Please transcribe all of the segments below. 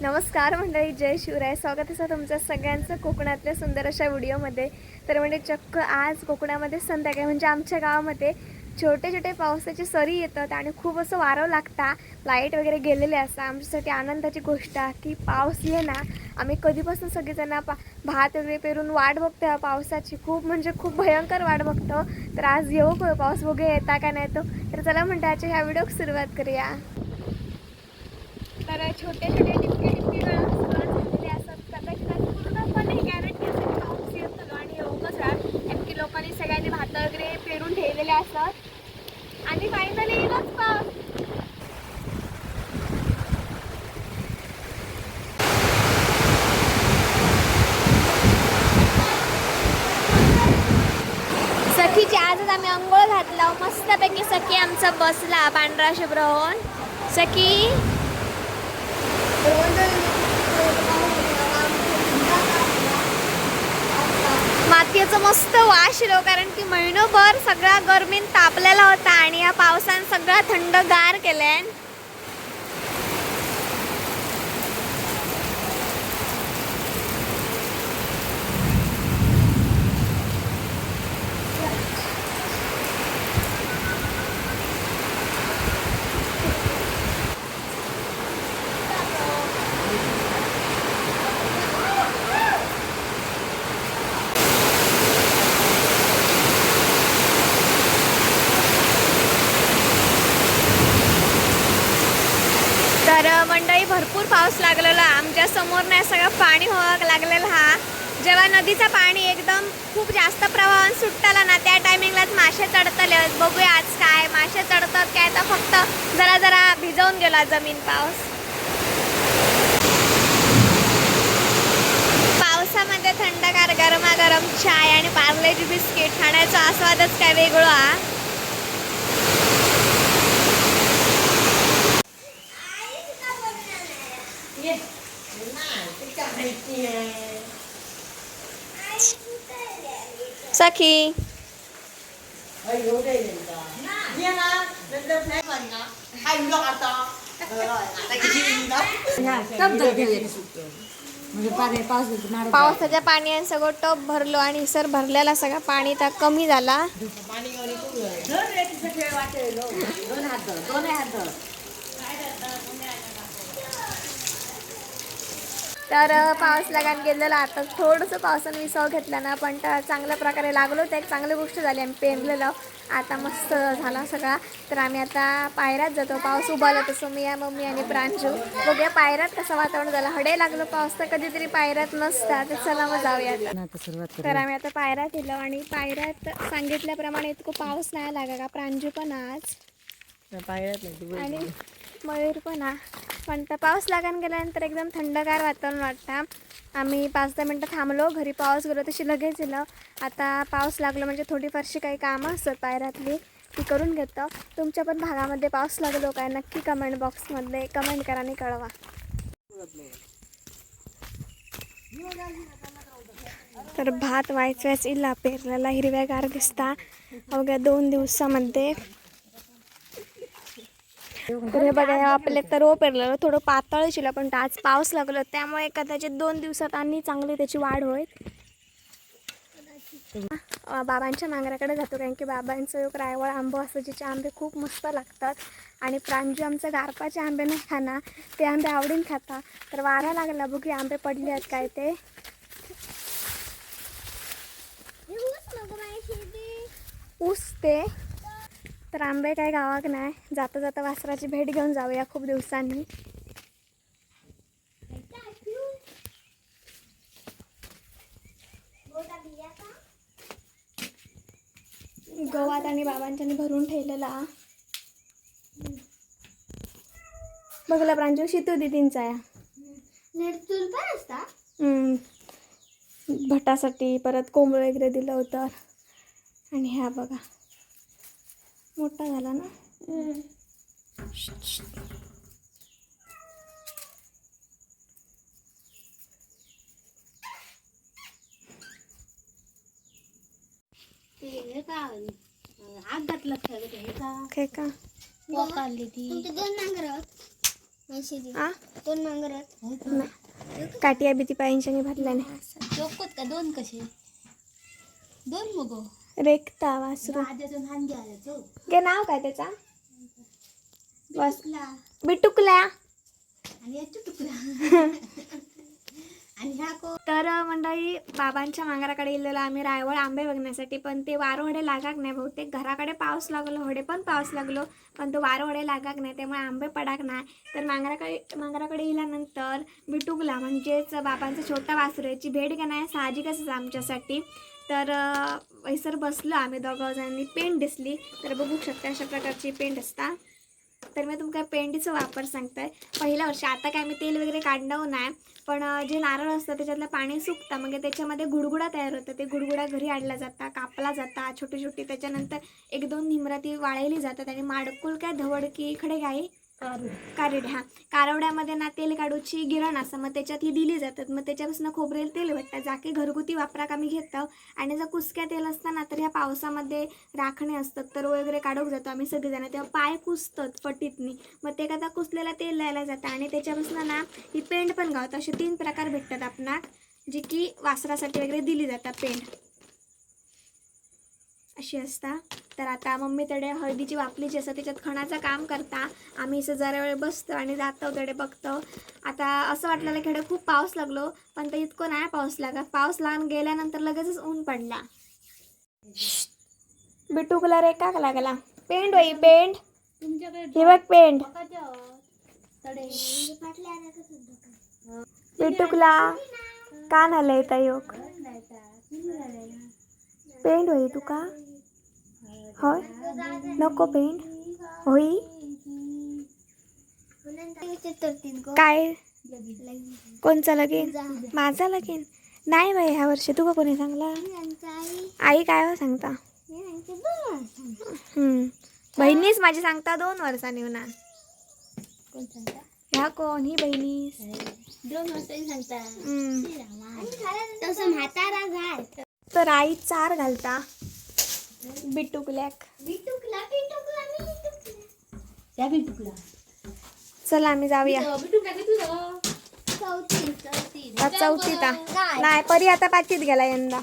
नमस्कार मंडळी, जय शिवराय. स्वागत आहे तुमचं सगळ्यांचं कोकणातल्या सुंदर अशा व्हिडिओमध्ये. तर म्हणजे चक्क आज कोकणामध्ये संध्याकाळी म्हणजे आमच्या गावामध्ये छोटे छोटे पावसाची सरी येतात आणि खूप असं वारं लागता, लाईट वगैरे गेलेले असतात. आमच्यासाठी आनंदाची गोष्ट आहे की पाऊस ये ना. आम्ही कधीपासून सगळेजण भात वगैरे पेरून वाट बघतो पावसाची, खूप म्हणजे खूप भयंकर वाट बघतो. तर आज येऊ पाऊस, बघूया येता का नाही तो. तर चला म्हणताच्या ह्या व्हिडिओ सुरुवात करूया. तर छोटे छोटे टिपके टिपके सुरुवात झालेले असतात. कदाचित आज पूर्णपणे गॅरंटी असते की पाऊस येत झालो आणि एवढंच कारण की लोकांनी सगळ्यांनी भात वगैरे पेरून ठेवलेले असतात आणि फायनली येईलच पाऊस. सखीची आजच आम्ही अंघोळ घातला मस्तपैकी. सखी आमचा बसला पांढरा शुभ्र होऊन. सखी मातीचं मस्त वास येतो कारण की महिनोभर सगळा गरमीन तापलेला होता आणि या पावसाने सगळा थंडगार केलंय. तर मंडळी भरपूर पाऊस लागलेला आमच्या समोर नाही, सगळं पाणी व्हावं लागलेलं. हा जेव्हा नदीचं पाणी एकदम खूप जास्त प्रवाहाने सुटताला ना, त्या टायमिंगलाच मासे चढतले. बघूया आज काय मासे चढतात काय, तर फक्त जरा जरा भिजवून गेला जमीन पाऊस. पावसामध्ये थंडगार गरमागरम चाय आणि पार्लेजी बिस्किट खाण्याचा आस्वादच काय वेगळा. सखी पावसाच्या पाण्याने सगळं टप भरलो आणि सर भरलेला सगळं पाणी तर कमी झाला. तर पाऊस लागायला गेलेला. आता थोडंसं पावसाने विसाव घेतला ना, पण तर चांगल्या प्रकारे लागलो. तर एक चांगली गोष्ट झाली, आम्ही पेरलेलं आता मस्त झाला सगळा. तर आम्ही आता पायऱ्यात जातो. पाऊस उभारला तसं मी मम्मी आणि प्रांजू बघूया पायऱ्यात कसं वातावरण झालं. हडे लागलो पाऊस तर कधीतरी पायऱ्यात नसतात. तर चला मग जाऊया. तर आम्ही आता पायऱ्यात गेलो आणि पायऱ्यात सांगितल्याप्रमाणे इतकं पाऊस नाही लागा का. प्रांजू पण आज आणि मयूर पण तर पाऊस लागायला गेल्यानंतर एकदम थंडगार वातावरण वाटतं. आम्ही 5-10 मिनटं थांबलो, घरी पाऊस गेलो तशी लगेच दिलं. आता पाऊस लागलो म्हणजे थोडीफारशी काही कामं असतात पायऱ्यातली ती करून घेतो. तुमच्या पण भागामध्ये पाऊस लागलो काय नक्की कमेंट बॉक्समध्ये कमेंट करा आणि कळवा. तर भात व्हायचाच इला पेरलेला हिरव्यागार दिसता अवघ्या 2 दिवसामध्ये. तर हे बघा आपले तर पेरलेलं थोडं पातळ शिला, पण आज पाऊस लागलो त्यामुळे कदाचित 2 दिवसात आणि चांगली त्याची वाढ होईल. बाबांच्या नांगराकडे जातो कारण की बाबांचं एक रायवळ आंबो असतो जिचे आंबे खूप मस्त लागतात. आणि प्रांजू आमचं गारपाचे आंबे नाही खाना, ते आंबे आवडीन खाता. तर वारा लागला, बघूया आंबे पडले आहेत काय ते. ऊस ते तर आंबे काय गावाक नाही. जाता जाता वासराची भेट घेऊन जाऊया खूप दिवसांनी. गवात आणि बाबांच्यानी भरून ठेवलेला बघला. प्रांजू शितू दिदींचा या भटासाठी परत कोंबड वगैरे दिलं होतं. आणि ह्या बघा मोठा झाला ना. आग घातलं का ती दोन नांगर हा दोन मांगरात काटिया बिती पायांच्याने भरल्याने चोकत का दोन कसे दोन मुगो रेखता वासरू आजून हांगे आला गे नाव काय त्याचा बिटुकला बिटुकल्या आणि याची तुकला आणि ह्या को तर मंडळी बाबांच्या मांगराकडे गेलेलो आम्ही रायवळ आंबे बघण्यासाठी पण ते वारं होडे लागाक नाही बहुतेक घराकडे पाऊस लागलो होडे पण पाऊस लागलो पण तो वारं होडे लागाक नाही त्यामुळे आंबे पडाक नाही तर मांगराकडे गेल्यानंतर बिटुकला म्हणजेच बाबांचा छोटा वासुऱ्याची भेट घेणार साहजिकच आमच्यासाठी तर वैसर बसलो आम्ही दोघं जणांनी पेंट दिसली तर बघू शकता अशा प्रकारची पेंट असता तर मी तुमका पेंडीचा वापर सांगताय पहिल्या वर्षी आता काय मी तेल वगैरे काढणं नाही पण जे नारळ असतं त्याच्यातलं पाणी सुकतं मग त्याच्यामध्ये गुडगुडा तयार होतं ते गुडगुडा घरी आणला जाता कापला जाता छोटी छोटी त्याच्यानंतर एक दोन निमरा ती वाळवली जातात आणि माडकुल काय धवडकी खडे गाई कारिड हा कारवड्यामध्ये ना तेल काढूची गिरण असं मग त्याच्यात ही दिली जातात मग त्याच्यापासून खोबरेल तेल भेटतात जाके घरगुती वापराक आम्ही घेतो आणि जर कुसक्या तेल असतं ना तर ह्या पावसामध्ये राखणे असतात तर वगैरे काढूक जातो आम्ही सगळेजण तेव्हा पाय कुसतात फटीतनी मग ते आता कुसलेला तेल लायला जातं आणि त्याच्यापासून ना ही पेंट पण गावतं असे 3 प्रकार भेटतात आपणाक जी की वासरासाठी वगैरे दिली जातात पेंट अशी असता तर आता मम्मी तडे हळदीची वापलीची असं त्याच्यात खणाचं काम करता आम्ही असं जरा वेळ बसतो आणि जातो तडे बघतो आता असं वाटलेलं की खूप पाऊस लागलो पण तर इतकं नाही पाऊस लागत पाऊस लागून गेल्यानंतर लगेचच ऊन पडला बिटुकला रे का लागला पेंट होई पेंट हे बघ पेंट बिटुकला का नालय योग पेंट होई तुका होय नको पेंट होई काय कोणचा लगीन माझा लगीन नाही बाई ह्या वर्षी तुका कोणी सांगला आई काय सांगता बहिणीच माझी सांगता 2 वर्षांनी होणार ह्या कोण ही बहिणीस 2 वर्षांनी सांगता तर आई 4 घालता बिटुकल्याक चला आम्ही जाऊया चौथीता नाही परी आता 5वीत गेला यंदा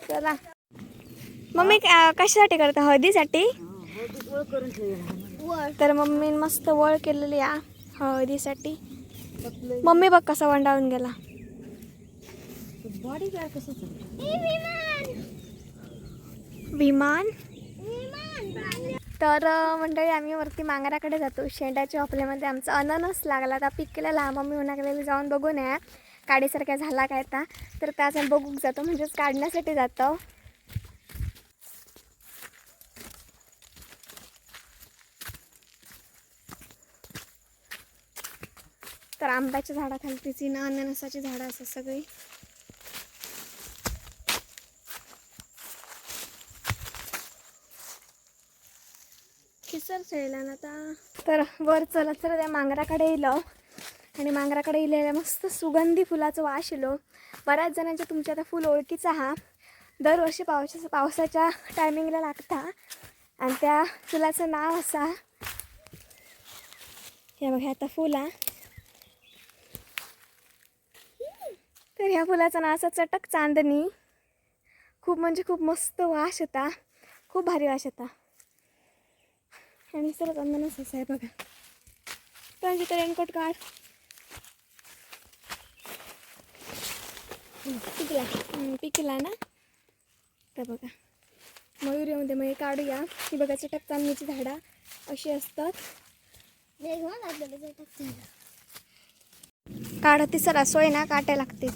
चला मम्मी कशासाठी करता हळदीसाठी तर मम्मी मस्त वळ केलेली आ हळदीसाठी मम्मी बघ कसा वंडाळून गेला विमान तर मंडळी आम्ही वरती मांगराकडे जातो शेंडाच्या आपल्यामध्ये आमचा अननस लागला आता पिकलेला मम्मी उन्हाकडे जाऊन बघू नये काडीसारख्या झाला काय तर त्याच बघूक जातो म्हणजेच काढण्यासाठी जातो तर आंब्याच्या झाडाखालतीची ना अननसाची झाडं असतात सगळी किसर चढला ना आता तर वर चलत चला त्या मांगराकडे येलो आणि मांगराकडे येलेल्या मस्त सुगंधी फुलाचं वास येलो बऱ्याच जणांच्या तुमच्या आता फुल ओळखीचा हा दरवर्षी पावसाच्या टायमिंगला लागता आणि त्या फुलाचं नाव असा हे बघा आता फुल हा तर ह्या फुलाचं नाव असं चटक चांदणी खूप म्हणजे खूप मस्त वास येता खूप भारी वास येता आणि सरच अंदनच असं आहे बघा त्यांची तर रेनकोट काढ पिकला ना तर बघा मयुरीमध्ये मग काढूया ही बघा चटक चांदणीची झाडं अशी असतात काढती सर असोय ना काट्या लागते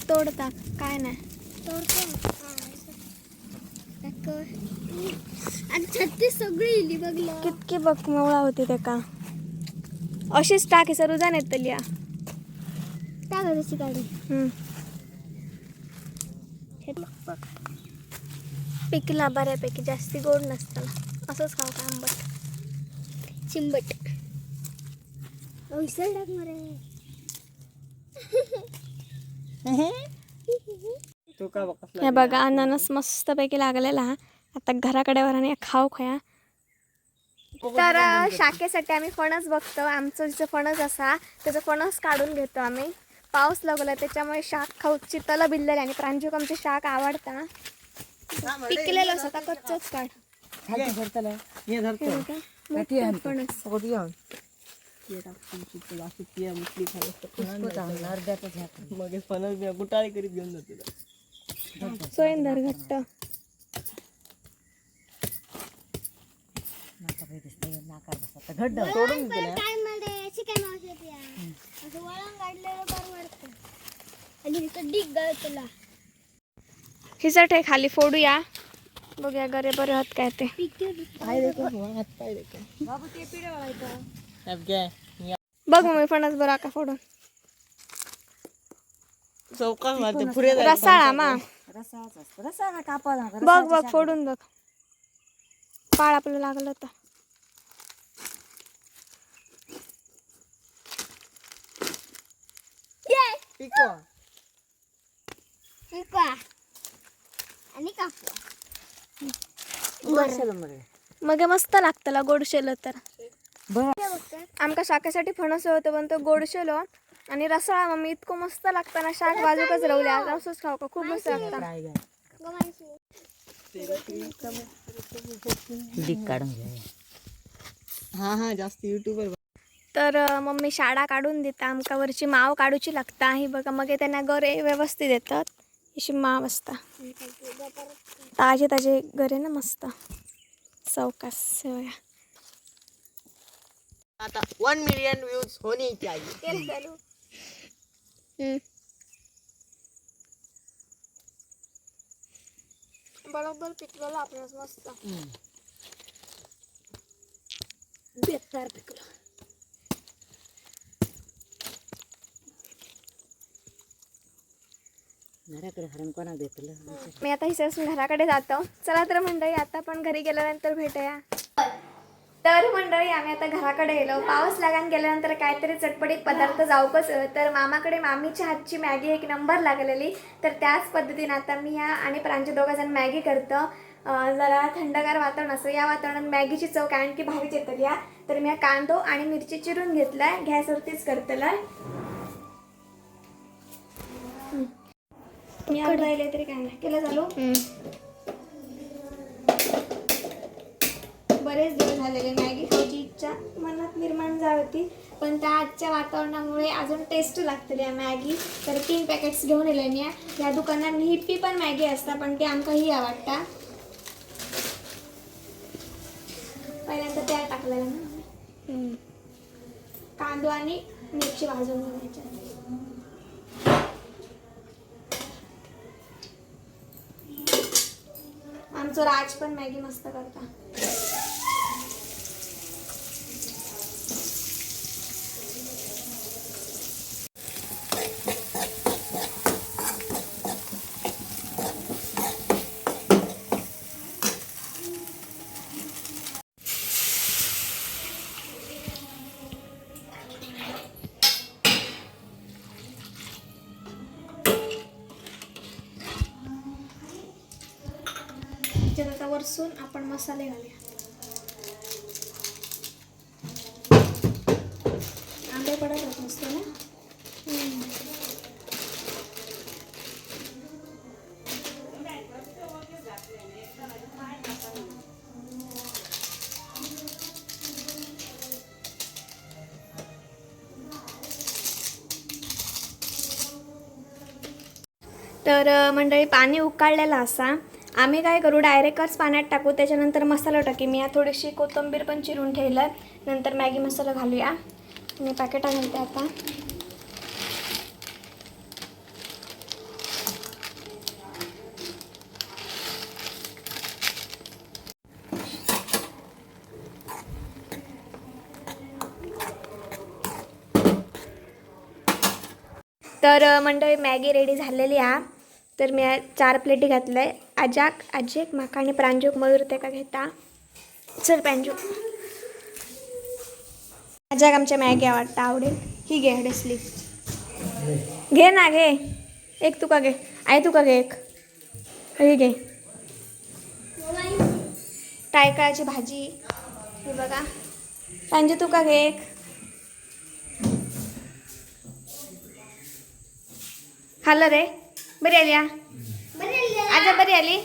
तोडता काय नाही छत्तीस सगळी इली बघलं कितकी बघ मवळा होती ते का अशीच टाकी सर उजा नेत लिया टाकायची गाडी पिकला बऱ्यापैकी जास्ती गोड नसतं असंच खाऊ का आंबट चिंबट विसर टाक मरे तू का हे बघा अननस मस्तपैकी लागलेला हा. आता घराकडे वराने खाऊ खाया. तर शाखेसाठी आम्ही फणस बघतो. आमचं जिचं फणस असा त्याचं फणस काढून घेतो आम्ही. पाऊस लागला त्याच्यामुळे शाक खाऊची तल भिल्लेली आणि प्रांजूक आमचे शाक आवडता. पिकलेलं असं आता कच्चच काढ. ये धरतो हे बघा, मोठं फणस. मग फणस गुटाळी करीत घेऊन जातो. सोयंदर घट्ट. सोडून दिलं हिचट आहे खाली फोडूया. बघूया गरे बरे होत काय ते. बघ मग मी फणस बरा का फोडून. चौकात मारते पुरे रसाळा मा बघ बघ फोडून बघ. पाळ आपलं लागलं होतं. मग मस्त लागतला गोड शेलो तर. आमका शाकासाठी फणस होतं पण तो गोड शेलो आणि रसाळा मम्मी इतकं मस्त लागताना शाक बाजूकच राहूया. असंच खाऊ का खूप मस्त लागतं. हा जास्त युट्यूबर. तर मम्मी शाळा काढून देता आमका वरची माव काढूची लागता. ही बघा मग त्यांना गरे व्यवस्थित येतात. अशी माव असता ताजे ताजे गरे ना मस्त चौकास सेवया. आता 1 मिलियन व्ह्यूज होणे चाहिए. बरोबर पिकलेलं आपणच मस्त. बेकार पिकलं. मी आता हिच्यापासून घराकडे जातो. चला तर मंडळी आता पण घरी गेल्यानंतर भेटूया. तर मंडळी आम्ही आता घराकडे गेलो. पाऊस लागान गेल्यानंतर काहीतरी चटपटीत पदार्थ जाऊकच. तर मामाकडे मामीच्या हातची मॅगी एक नंबर लागलेली. तर त्याच पद्धतीने आता मी आणि प्रांजू दोघंजण मॅगी करतो. जरा थंडगार वातावरण असं या वातावरणात मॅगीची चव काय आणखी भारीच येतली या. तर मी कांदो आणि मिरची चिरून घेतलाय. गॅसवरतीच करतला. मी आता राहिले तरी काय नाही केलं चालू. बरेच दिवस झालेले मॅगी खायची इच्छा मनात निर्माण झाली होती. पण त्या आजच्या वातावरणामुळे अजून टेस्ट लागतली या मॅगी. तर 3 पॅकेट्स घेऊन येले मी. या दुकानात हिप्पी पण मॅगी असता पण ती आमका ही आवडता. पहिल्यांदा त्या टाकलेलं ना कांदो आणि मिरची भाजून घ्यायच्या. आमचं राज पण मॅगी मस्त करता. त्याच्यात आता वरसून आपण मसाले घालूया. आंबे पडत होत नसते ना. तर मंडळी पाणी उकळलेलं असा. आम्ही काय करू डायरेक्टच पाण्यात टाकू. त्याच्यानंतर मसाला टाकी. मी या थोडीशी कोथिंबीर पण चिरून ठेवलं. नंतर मॅगी मसाला घालूया. मी पॅकेटा घालते आता. तर मंडळी मॅगी रेडी झालेली आहे. तर मी 4 प्लेटी घातलं आहे. आजेक माका आणि प्रांजूक मयूर ते का घेता. चल प्रांजूक. आजाक आमच्या मॅगी आवडता आवडेल. ही घे हडसली. घे ना घे. एक तुका घे. आई तुका घे एक. हे घे. टायकाळाची भाजी. हे बघा. सांजे तुका घे एक. खाल्लं रे. बरी आली. आता बरी आली.